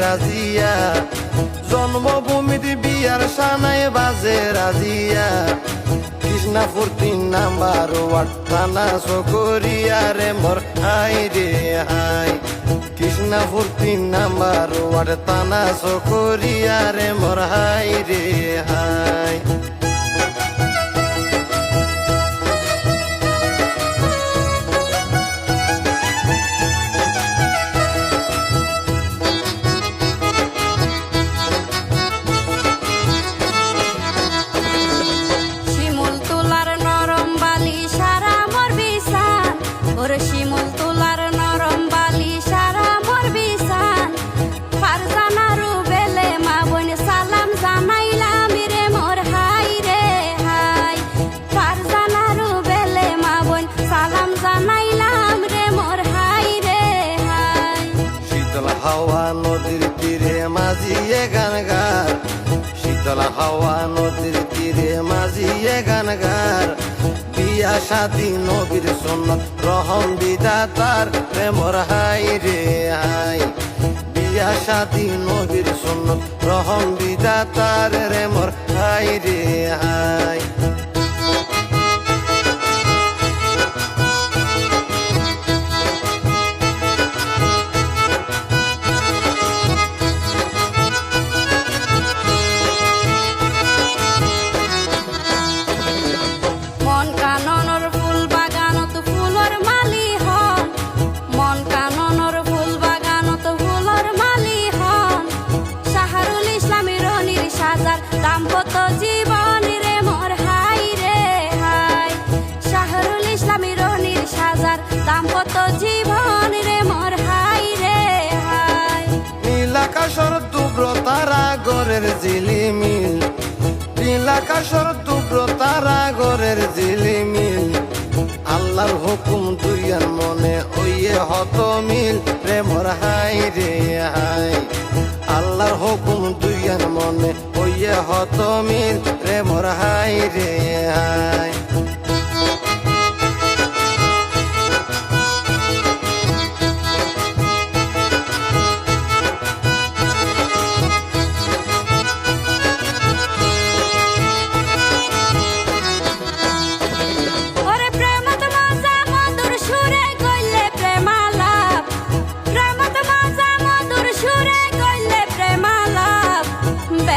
রাজিয়া, জন্মভূমির বিয়ার সানায় বাজে Razia. Krishnapur 3 number ward থানা চকরিয়া রে মোর হাই রে হাই। কৃষ্ণাপুর 3 নাম্বার ওয়ার্ড থানা চকরিয়া রে মোর হাই রে হাই। শিমুল তোলার নরম বালি সারা মোর বিছান, ফারজানারু বেলে মা বোন সালাম জানাইলাম রে মোর হাই রে হাই। ফারজানারু বেলে মা বোন সালাম জানাইলাম রে মোর হাই রে হাই। শীতল হাওয়া নদীর তীরে মাঝিয়ে গান গার, শীতল হাওয়া নদীর তীরে মাঝিয়ে গান গার। বিয়া শাদী নবীর সুন্নত রহম বিধাতার রে মোর হাই রে হাই। বিয়া শাদী নবীর সুন্নত রহম বিধাতার রে মোর হাই রে হাই। দাম্পত্য জীবন রে মোর হাই রে হাই। শাহরুল ইসলামী রনির সাজার দাম্পত্য জীবন রে মোর হাই রে হাই। নীল আকাশর দুব্র তারা গরের ঝিলিমিল, নীল আকাশর দুব্র তারা গরের ঝিলিমিল। আল্লাহর হুকুম দুইয়ার মনে ওইয়ে হত মিল রে মোর হাই রে হাই। আল্লাহর হুকুম দুইয়ার মনে ওইয়ে হত মিল রে মোর হাই রে হাই।